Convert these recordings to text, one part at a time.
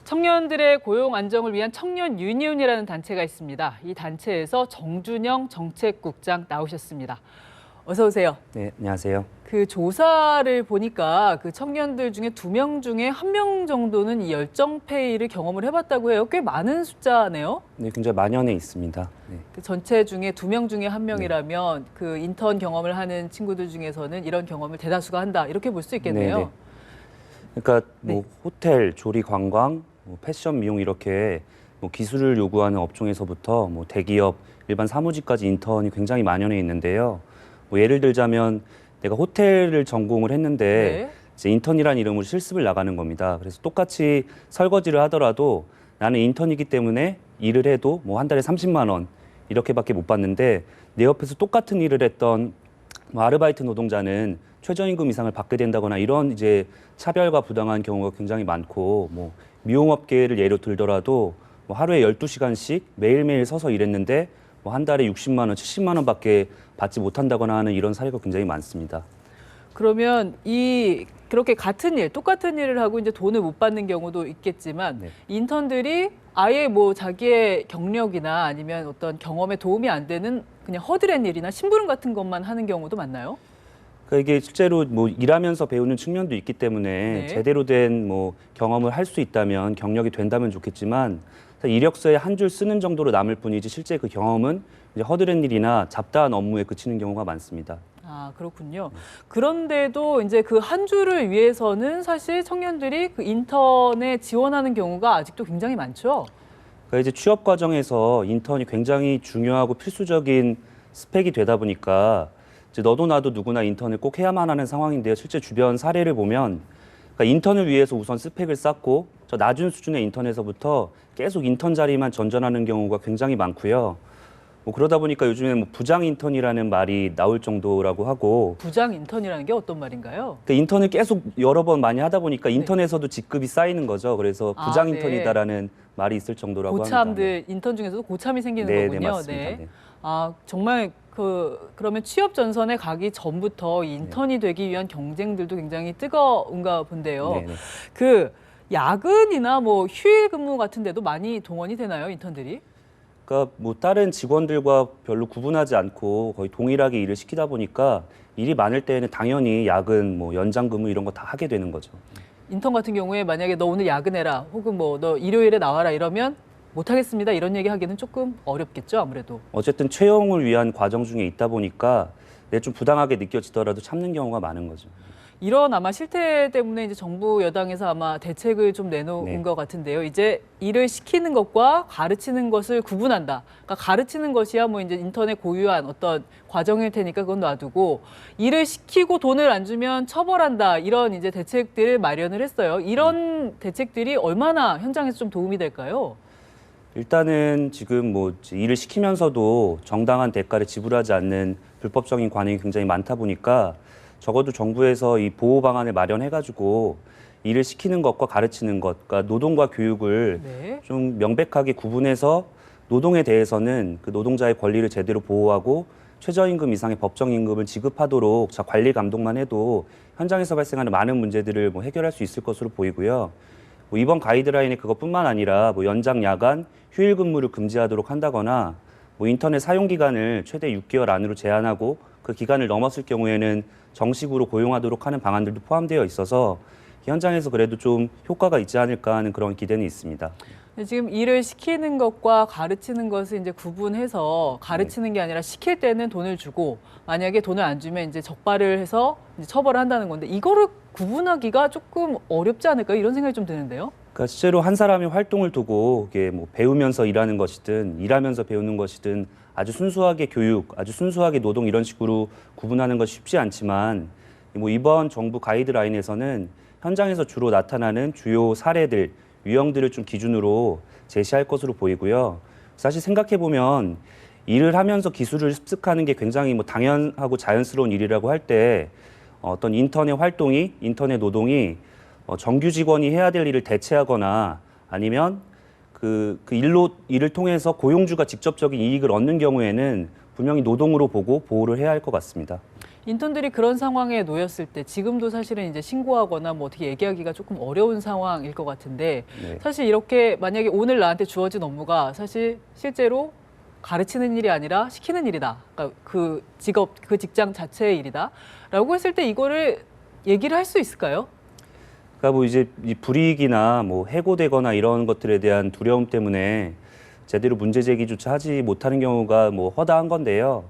청년들의 고용 안정을 위한 청년 유니온이라는 단체가 있습니다. 이 단체에서 정준영 정책국장 나오셨습니다. 어서 오세요. 네, 안녕하세요. 그 조사를 보니까 그 청년들 중에 2명 중에 1명 정도는 이 열정페이를 경험을 해봤다고 해요. 꽤 많은 숫자네요. 네, 굉장히 만연해 있습니다. 네. 그 전체 중에 2명 중에 1명이라면 그 인턴 경험을 하는 친구들 중에서는 이런 경험을 대다수가 한다. 이렇게 볼 수 있겠네요. 네네. 그러니까 뭐 호텔, 조리, 관광, 뭐 패션, 미용 이렇게 뭐 기술을 요구하는 업종에서부터 뭐 대기업, 일반 사무직까지 인턴이 굉장히 만연해 있는데요. 뭐 예를 들자면 내가 호텔을 전공을 했는데 이제 인턴이라는 이름으로 실습을 나가는 겁니다. 그래서 똑같이 설거지를 하더라도 나는 인턴이기 때문에 일을 해도 뭐 한 달에 30만 원 이렇게밖에 못 받는데 내 옆에서 똑같은 일을 했던 뭐 아르바이트 노동자는 최저임금 이상을 받게 된다거나 이런 이제 차별과 부당한 경우가 굉장히 많고 뭐 미용업계를 예로 들더라도 뭐 하루에 12시간씩 매일매일 서서 일했는데 뭐 한 달에 60만 원, 70만 원밖에 받지 못한다거나 하는 이런 사례가 굉장히 많습니다. 그러면 그렇게 같은 일, 똑같은 일을 하고 이제 돈을 못 받는 경우도 있겠지만 인턴들이 아예 뭐 자기의 경력이나 아니면 어떤 경험에 도움이 안 되는 그냥 허드렛 일이나 심부름 같은 것만 하는 경우도 많나요? 그러니까 이게 실제로 뭐 일하면서 배우는 측면도 있기 때문에 제대로 된 뭐 경험을 할 수 있다면 경력이 된다면 좋겠지만 이력서에 한 줄 쓰는 정도로 남을 뿐이지 실제 그 경험은 이제 허드렛 일이나 잡다한 업무에 그치는 경우가 많습니다. 아, 그렇군요. 그런데도 이제 그 한 줄을 위해서는 사실 청년들이 그 인턴에 지원하는 경우가 아직도 굉장히 많죠. 그러니까 이제 취업 과정에서 인턴이 굉장히 중요하고 필수적인 스펙이 되다 보니까 이제 너도 나도 누구나 인턴을 꼭 해야만 하는 상황인데요. 실제 주변 사례를 보면 그러니까 인턴을 위해서 우선 스펙을 쌓고 저 낮은 수준의 인턴에서부터 계속 인턴 자리만 전전하는 경우가 굉장히 많고요. 뭐 그러다 보니까 요즘에 뭐 부장 인턴이라는 말이 나올 정도라고 하고. 부장 인턴이라는 게 어떤 말인가요? 그러니까 인턴을 계속 여러 번 많이 하다 보니까 인턴에서도 직급이 쌓이는 거죠. 그래서 부장 인턴이다라는 말이 있을 정도라고 합니다. 고참들 인턴 중에서도 고참이 생기는 거군요. 네, 맞습니다. 네. 아, 정말 그러면 취업 전선에 가기 전부터 인턴이 되기 위한 경쟁들도 굉장히 뜨거운가 본데요. 그 야근이나 뭐 휴일 근무 같은 데도 많이 동원이 되나요, 인턴들이? 그러니까 뭐 다른 직원들과 별로 구분하지 않고 거의 동일하게 일을 시키다 보니까 일이 많을 때에는 당연히 야근, 뭐 연장 근무 이런 거 다 하게 되는 거죠. 인턴 같은 경우에 만약에 너 오늘 야근해라, 혹은 뭐 너 일요일에 나와라 이러면 못하겠습니다 이런 얘기 하기는 조금 어렵겠죠, 아무래도. 어쨌든 채용을 위한 과정 중에 있다 보니까 좀 부당하게 느껴지더라도 참는 경우가 많은 거죠. 이런 아마 실태 때문에 이제 정부 여당에서 아마 대책을 좀 내놓은 것 같은데요. 이제 일을 시키는 것과 가르치는 것을 구분한다. 그러니까 가르치는 것이야 뭐 이제 인턴에 고유한 어떤 과정일 테니까 그건 놔두고 일을 시키고 돈을 안 주면 처벌한다. 이런 이제 대책들을 마련을 했어요. 이런 대책들이 얼마나 현장에서 좀 도움이 될까요? 일단은 지금 뭐 일을 시키면서도 정당한 대가를 지불하지 않는 불법적인 관행이 굉장히 많다 보니까 적어도 정부에서 이 보호 방안을 마련해가지고 일을 시키는 것과 가르치는 것, 그러니까 노동과 교육을 좀 명백하게 구분해서 노동에 대해서는 그 노동자의 권리를 제대로 보호하고 최저임금 이상의 법정 임금을 지급하도록 관리 감독만 해도 현장에서 발생하는 많은 문제들을 뭐 해결할 수 있을 것으로 보이고요. 뭐 이번 가이드라인에 그것뿐만 아니라 뭐 연장 야간, 휴일 근무를 금지하도록 한다거나 뭐 인터넷 사용 기간을 최대 6개월 안으로 제한하고 그 기간을 넘었을 경우에는 정식으로 고용하도록 하는 방안들도 포함되어 있어서 현장에서 그래도 좀 효과가 있지 않을까 하는 그런 기대는 있습니다. 지금 일을 시키는 것과 가르치는 것을 이제 구분해서 가르치는 게 아니라 시킬 때는 돈을 주고 만약에 돈을 안 주면 이제 적발을 해서 이제 처벌을 한다는 건데 이거를 구분하기가 조금 어렵지 않을까요? 이런 생각이 좀 드는데요. 그러니까 실제로 한 사람의 활동을 두고 이게 뭐 배우면서 일하는 것이든 일하면서 배우는 것이든 아주 순수하게 교육, 아주 순수하게 노동 이런 식으로 구분하는 것이 쉽지 않지만 뭐 이번 정부 가이드라인에서는 현장에서 주로 나타나는 주요 사례들, 유형들을 좀 기준으로 제시할 것으로 보이고요. 사실 생각해 보면 일을 하면서 기술을 습득하는 게 굉장히 뭐 당연하고 자연스러운 일이라고 할 때 어떤 인턴의 활동이, 인턴의 노동이 정규 직원이 해야 될 일을 대체하거나 아니면 그 일을 통해서 고용주가 직접적인 이익을 얻는 경우에는 분명히 노동으로 보고 보호를 해야 할 것 같습니다. 인턴들이 그런 상황에 놓였을 때 지금도 사실은 이제 신고하거나 뭐 어떻게 얘기하기가 조금 어려운 상황일 것 같은데 네. 사실 이렇게 만약에 오늘 나한테 주어진 업무가 사실 실제로 가르치는 일이 아니라 시키는 일이다. 그러니까 그 직업, 그 직장 자체의 일이다라고 했을 때 이거를 얘기를 할 수 있을까요? 그러니까 뭐 이제 이 불이익이나 뭐 해고되거나 이런 것들에 대한 두려움 때문에 제대로 문제 제기조차 하지 못하는 경우가 뭐 허다한 건데요.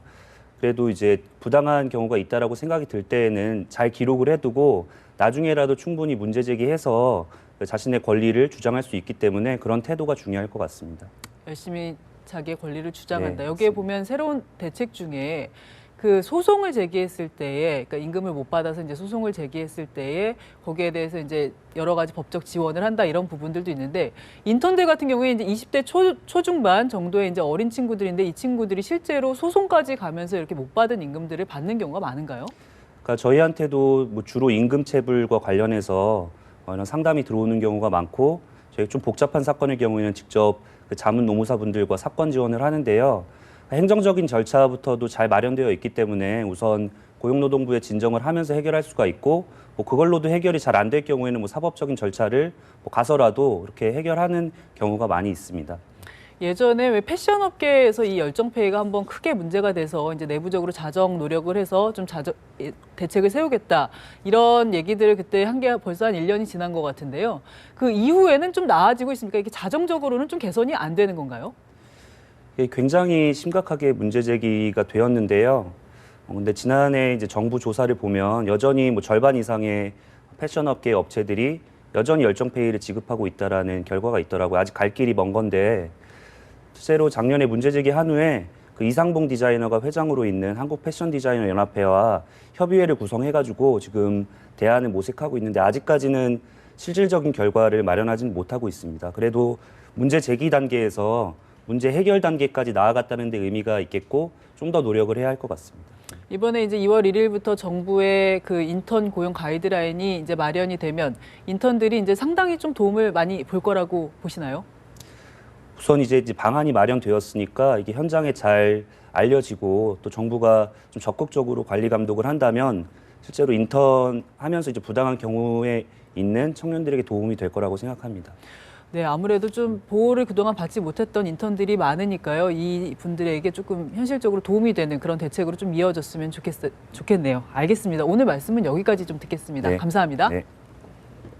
그래도 이제 부당한 경우가 있다라고 생각이 들 때에는 잘 기록을 해두고 나중에라도 충분히 문제 제기해서 자신의 권리를 주장할 수 있기 때문에 그런 태도가 중요할 것 같습니다. 열심히 자기의 권리를 주장한다. 네, 여기에 맞습니다. 보면 새로운 대책 중에 그 소송을 제기했을 때에, 그러니까 임금을 못 받아서 이제 소송을 제기했을 때에 거기에 대해서 이제 여러 가지 법적 지원을 한다 이런 부분들도 있는데 인턴들 같은 경우에 이제 20대 초중반 정도의 이제 어린 친구들인데 이 친구들이 실제로 소송까지 가면서 이렇게 못 받은 임금들을 받는 경우가 많은가요? 그러니까 저희한테도 뭐 주로 임금체불과 관련해서 이런 상담이 들어오는 경우가 많고 저희 좀 복잡한 사건의 경우에는 직접 그 자문노무사분들과 사건 지원을 하는데요. 행정적인 절차부터도 잘 마련되어 있기 때문에 우선 고용노동부에 진정을 하면서 해결할 수가 있고 뭐 그걸로도 해결이 잘 안 될 경우에는 뭐 사법적인 절차를 뭐 가서라도 이렇게 해결하는 경우가 많이 있습니다. 예전에 왜 패션 업계에서 이 열정페이가 한번 크게 문제가 돼서 이제 내부적으로 자정 노력을 해서 좀 대책을 세우겠다 이런 얘기들을 그때 한 게 벌써 한 1년이 지난 것 같은데요. 그 이후에는 좀 나아지고 있습니까? 이게 자정적으로는 좀 개선이 안 되는 건가요? 이게 굉장히 심각하게 문제 제기가 되었는데요. 근데 지난해 이제 정부 조사를 보면 여전히 뭐 절반 이상의 패션업계 업체들이 여전히 열정페이를 지급하고 있다라는 결과가 있더라고요. 아직 갈 길이 먼 건데 실제로 작년에 문제 제기한 후에 그 이상봉 디자이너가 회장으로 있는 한국 패션 디자이너 연합회와 협의회를 구성해가지고 지금 대안을 모색하고 있는데 아직까지는 실질적인 결과를 마련하지는 못하고 있습니다. 그래도 문제 제기 단계에서 문제 해결 단계까지 나아갔다는 데 의미가 있겠고 좀 더 노력을 해야 할 것 같습니다. 이번에 이제 2월 1일부터 정부의 그 인턴 고용 가이드라인이 이제 마련이 되면 인턴들이 이제 상당히 좀 도움을 많이 볼 거라고 보시나요? 우선 이제 방안이 마련되었으니까 이게 현장에 잘 알려지고 또 정부가 좀 적극적으로 관리 감독을 한다면 실제로 인턴 하면서 이제 부당한 경우에 있는 청년들에게 도움이 될 거라고 생각합니다. 네, 아무래도 좀 보호를 그동안 받지 못했던 인턴들이 많으니까요. 이 분들에게 조금 현실적으로 도움이 되는 그런 대책으로 좀 이어졌으면 좋겠네요. 알겠습니다. 오늘 말씀은 여기까지 좀 듣겠습니다. 네. 감사합니다. 네.